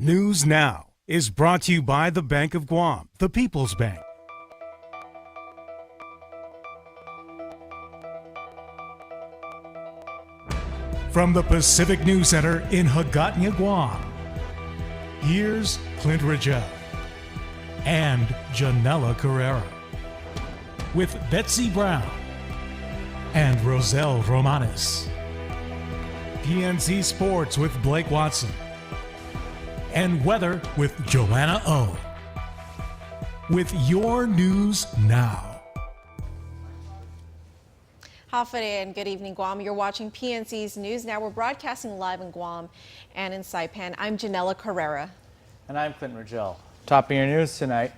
News Now is brought to you by the Bank of Guam, the People's Bank. From the Pacific News Center in High.mp4, Guam, here's Clint Ridgell and Janella Carrera with Betsy Brown and Roselle Romanes. PNC Sports with Blake Watson. And weather with Joanna O. With your news now. Hafide and good evening, Guam. You're watching PNC's News Now. We're broadcasting live in Guam and in Saipan. I'm Janella Carrera. And I'm Clint Ridgell. Topping your news tonight,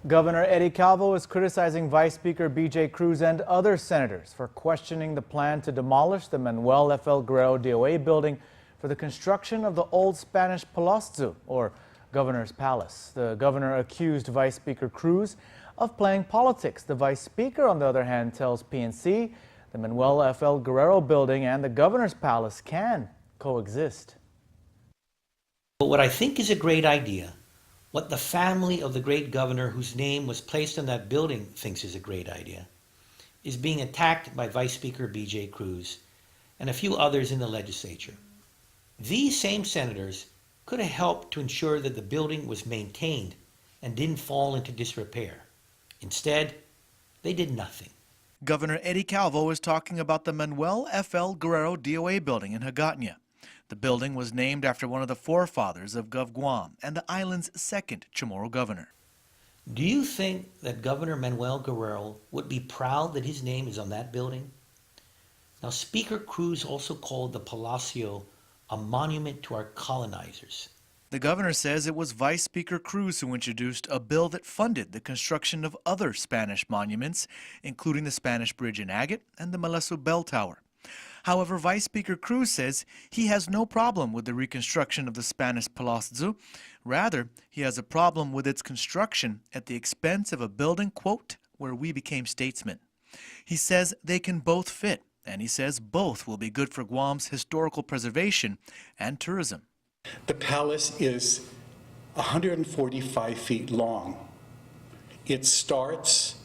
Governor Eddie Calvo is criticizing Vice Speaker B.J. Cruz and other senators for questioning the plan to demolish the Manuel F.L. Guerrero DOA building for the construction of the old Spanish Palazzo, or Governor's Palace. The governor accused Vice Speaker Cruz of playing politics. The Vice Speaker, on the other hand, tells PNC the Manuel F.L. Guerrero building and the Governor's Palace can coexist. But what I think is a great idea, what the family of the great governor whose name was placed on that building thinks is a great idea, is being attacked by Vice Speaker B.J. Cruz and a few others in the legislature. These same senators could have helped to ensure that the building was maintained and didn't fall into disrepair. Instead, they did nothing. Governor Eddie Calvo is talking about the Manuel F.L. Guerrero DOA building in High.mp4. The building was named after one of the forefathers of Gov Guam and the island's second Chamorro governor. Do you think that Governor Manuel Guerrero would be proud that his name is on that building? Now, Speaker Cruz also called the Palacio a monument to our colonizers. The governor says it was Vice Speaker Cruz who introduced a bill that funded the construction of other Spanish monuments, including the Spanish Bridge in Agate and the Malesu Bell Tower. However, Vice Speaker Cruz says he has no problem with the reconstruction of the Spanish Palazzo. Rather, he has a problem with its construction at the expense of a building, quote, where we became statesmen. He says they can both fit, and he says both will be good for Guam's historical preservation and tourism. The palace is 145 feet long. It starts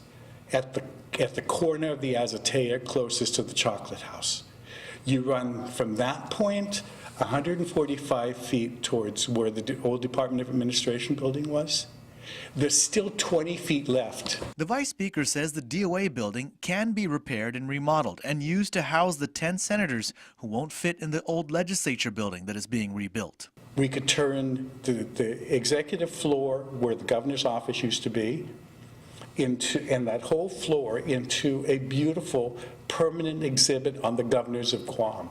at the corner of the azotea closest to the chocolate house. You run from that point 145 feet towards where the old Department of Administration building was. There's still 20 feet left. The Vice Speaker says the DOA building can be repaired and remodeled and used to house the 10 senators who won't fit in the old legislature building that is being rebuilt. We could turn the executive floor where the governor's office used to be and that whole floor into a beautiful permanent exhibit on the governors of Guam.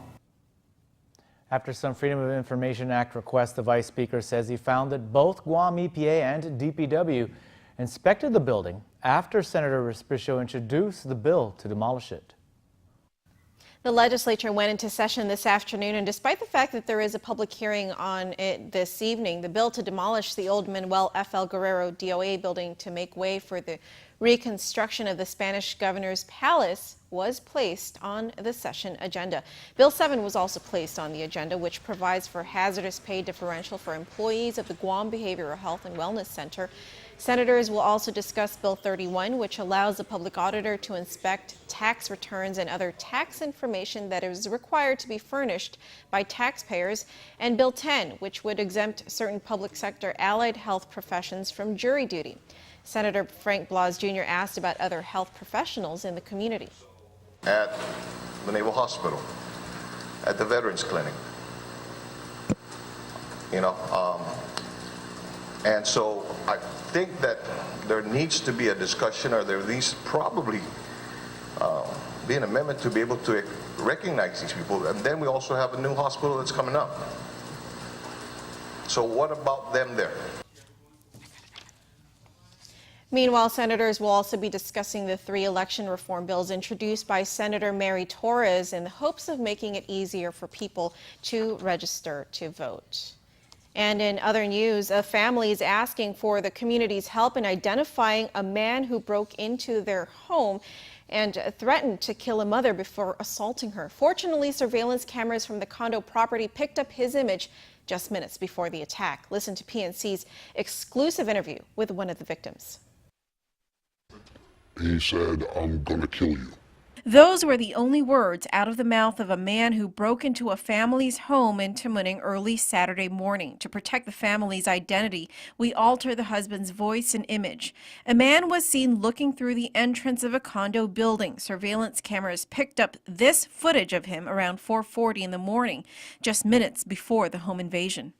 After some Freedom of Information Act requests, the Vice Speaker says he found that both Guam EPA and DPW inspected the building after Senator Respicio introduced the bill to demolish it. The legislature went into session this afternoon, and despite the fact that there is a public hearing on it this evening, the bill to demolish the old Manuel F.L. Guerrero DOA building to make way for the reconstruction of the Spanish Governor's Palace was placed on the session agenda. Bill 7 was also placed on the agenda, which provides for hazardous pay differential for employees of the Guam Behavioral Health and Wellness Center. Senators will also discuss Bill 31, which allows the public auditor to inspect tax returns and other tax information that is required to be furnished by taxpayers, and Bill 10, which would exempt certain public sector allied health professions from jury duty. Senator Frank Blas Jr. asked about other health professionals in the community. At the Naval Hospital, at the Veterans Clinic, and so I think that there needs to be a discussion, or there needs probably be an amendment to be able to recognize these people. And then we also have a new hospital that's coming up. So what about them there? Meanwhile, senators will also be discussing the 3 election reform bills introduced by Senator Mary Torres in the hopes of making it easier for people to register to vote. And in other news, a family is asking for the community's help in identifying a man who broke into their home and threatened to kill a mother before assaulting her. Fortunately, surveillance cameras from the condo property picked up his image just minutes before the attack. Listen to PNC's exclusive interview with one of the victims. He said, "I'm gonna kill you." Those were the only words out of the mouth of a man who broke into a family's home in Tamuning early Saturday morning. To protect the family's identity, we alter the husband's voice and image. A man was seen looking through the entrance of a condo building. Surveillance cameras picked up this footage of him around 4:40 in the morning, just minutes before the home invasion.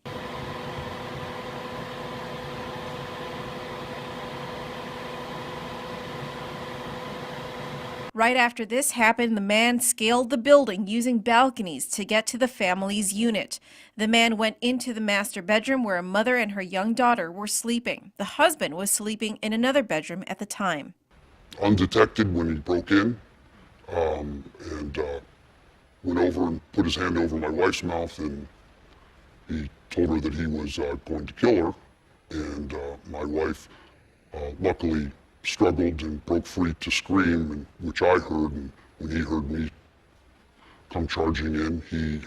Right after this happened, the man scaled the building using balconies to get to the family's unit. The man went into the master bedroom where a mother and her young daughter were sleeping. The husband was sleeping in another bedroom at the time. Undetected when he broke in, and went over and put his hand over my wife's mouth, and he told her that he was going to kill her. And my wife luckily struggled and broke free to scream, which I heard, and when he heard me come charging in, he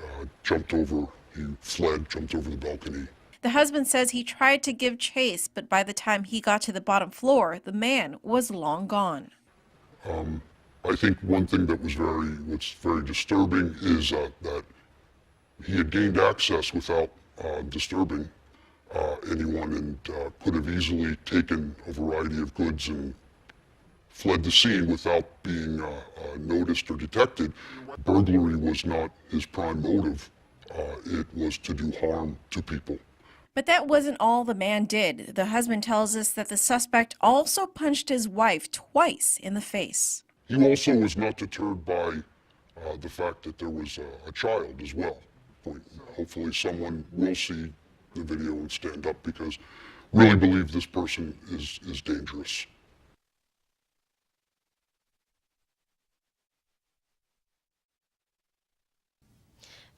jumped over the balcony. The husband says he tried to give chase, but by the time he got to the bottom floor, the man was long gone. I think one thing that was very disturbing is that he had gained access without disturbing anyone, and could have easily taken a variety of goods and fled the scene without being noticed or detected. Burglary was not his prime motive. It was to do harm to people. But that wasn't all the man did. The husband tells us that the suspect also punched his wife twice in the face. He also was not deterred by the fact that there was a child as well. Hopefully someone will see the video and stand up, because really believe this person is dangerous.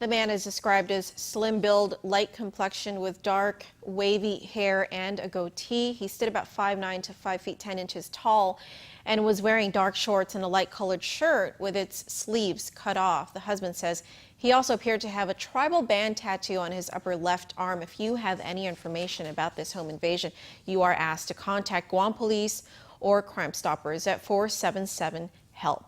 The man is described as slim build, light complexion with dark, wavy hair and a goatee. He stood about 5'9" to 5 feet 10 inches tall and was wearing dark shorts and a light colored shirt with its sleeves cut off. The husband says he also appeared to have a tribal band tattoo on his upper left arm. If you have any information about this home invasion, you are asked to contact Guam Police or Crime Stoppers at 477-HELP.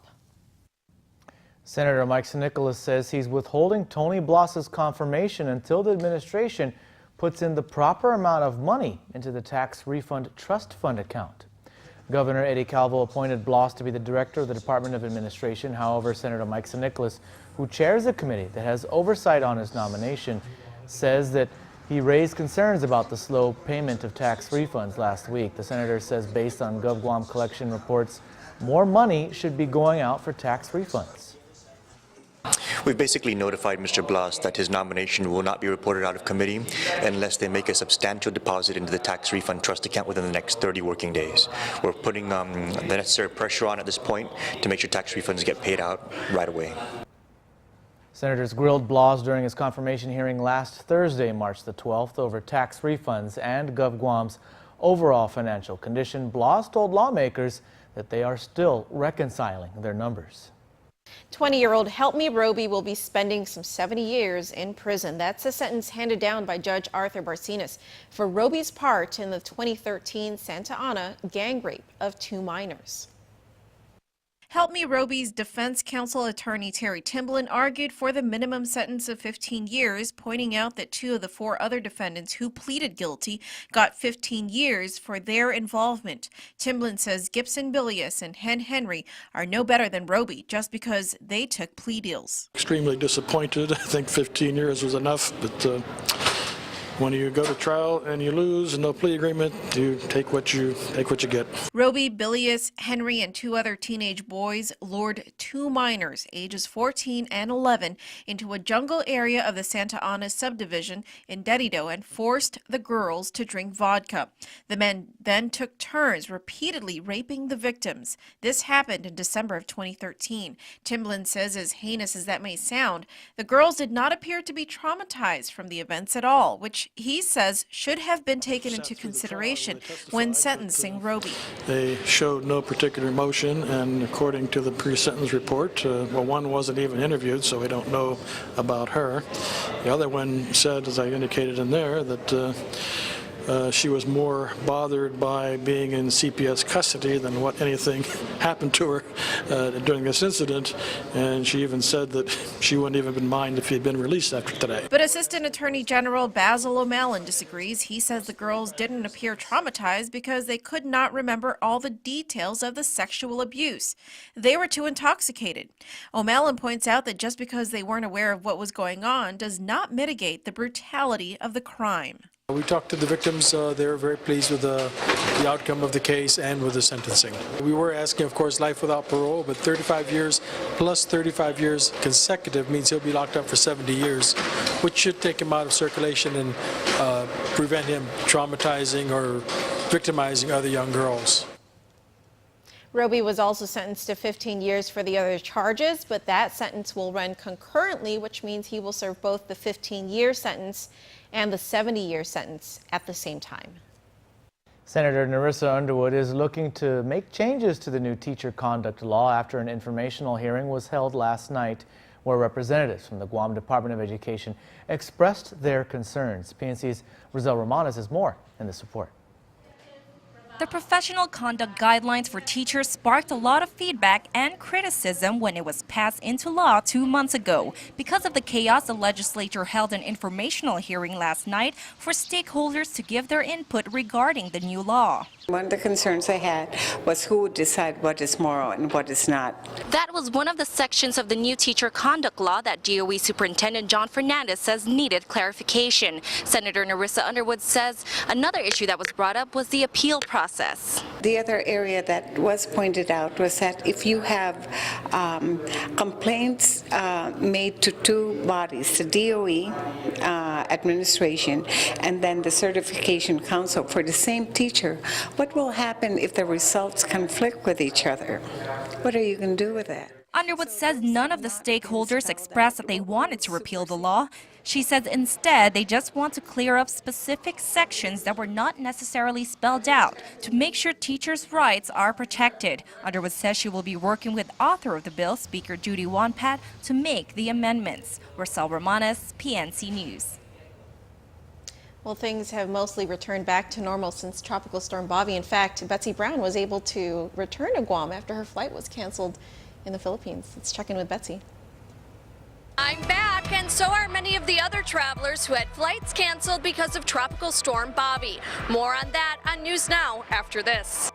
Senator Mike Nicholas says he's withholding Tony Bloss's confirmation until the administration puts in the proper amount of money into the tax refund trust fund account. Governor Eddie Calvo appointed Bloss to be the director of the Department of Administration. However, Senator Mike Nicholas, who chairs the committee that has oversight on his nomination, says that he raised concerns about the slow payment of tax refunds last week. The senator says based on GovGuam collection reports, more money should be going out for tax refunds. We've basically notified Mr. Bloss that his nomination will not be reported out of committee unless they make a substantial deposit into the tax refund trust account within the next 30 working days. We're putting the necessary pressure on at this point to make sure tax refunds get paid out right away. Senators grilled Bloss during his confirmation hearing last Thursday, March the 12th, over tax refunds and GovGuam's overall financial condition. Bloss told lawmakers that they are still reconciling their numbers. 20-year-old Help Me Roby will be spending some 70 years in prison. That's a sentence handed down by Judge Arthur Barcinas for Roby's part in the 2013 Santa Ana gang rape of 2 minors. Help Me Roby's defense counsel attorney Terry Timblin argued for the minimum sentence of 15 years, pointing out that 2 of the 4 other defendants who pleaded guilty got 15 years for their involvement. Timblin says Gibson Bilius and Hen Henry are no better than Roby just because they took plea deals. Extremely disappointed. I think 15 years was enough, but when you go to trial and you lose and no plea agreement, you take what you get. Roby, Bilius, Henry, and 2 other teenage boys lured 2 minors, ages 14 and 11, into a jungle area of the Santa Ana subdivision in Dedido and forced the girls to drink vodka. The men then took turns repeatedly raping the victims. This happened in December of 2013. Timblin says, as heinous as that may sound, the girls did not appear to be traumatized from the events at all, which he says should have been taken into consideration when sentencing Roby. They showed no particular emotion, and according to the pre-sentence report, well, one wasn't even interviewed, so we don't know about her. The other one said, as I indicated in there, that she was more bothered by being in CPS custody than what anything happened to her during this incident, and she even said that she wouldn't even mind if he had been released after today. But Assistant Attorney General Basil O'Malley disagrees. He says the girls didn't appear traumatized because they could not remember all the details of the sexual abuse. They were too intoxicated. O'Malley points out that just because they weren't aware of what was going on does not mitigate the brutality of the crime. We talked to the victims. They were very pleased with the outcome of the case and with the sentencing. We were asking, of course, life without parole, but 35 years plus 35 years consecutive means he'll be locked up for 70 years, which should take him out of circulation and prevent him traumatizing or victimizing other young girls. Roby was also sentenced to 15 years for the other charges, but that sentence will run concurrently, which means he will serve both the 15-year sentence and the 70-year sentence at the same time. Senator Narissa Underwood is looking to make changes to the new teacher conduct law after an informational hearing was held last night where representatives from the Guam Department of Education expressed their concerns. PNC's Rizal Romanes has more in this report. The professional conduct guidelines for teachers sparked a lot of feedback and criticism when it was passed into law 2 months ago. Because of the chaos, the legislature held an informational hearing last night for stakeholders to give their input regarding the new law. One of the concerns I had was who would decide what is moral and what is not. That was one of the sections of the new teacher conduct law that DOE Superintendent John Fernandez says needed clarification. Senator Narissa Underwood says another issue that was brought up was the appeal process. The other area that was pointed out was that if you have complaints made to two bodies, the DOE administration and then the certification council for the same teacher, what will happen if the results conflict with each other? What are you going to do with that? Underwood says none of the stakeholders expressed that they wanted to repeal the law. She says instead they just want to clear up specific sections that were not necessarily spelled out to make sure teachers' rights are protected. Underwood says she will be working with author of the bill, Speaker Judy Wonpat, to make the amendments. Rizal Romanes, PNC News. Well, things have mostly returned back to normal since Tropical Storm Bobby. In fact, Betsy Brown was able to return to Guam after her flight was canceled in the Philippines. Let's check in with Betsy. I'm back, and so are many of the other travelers who had flights canceled because of Tropical Storm Bobby. More on that on News Now after this.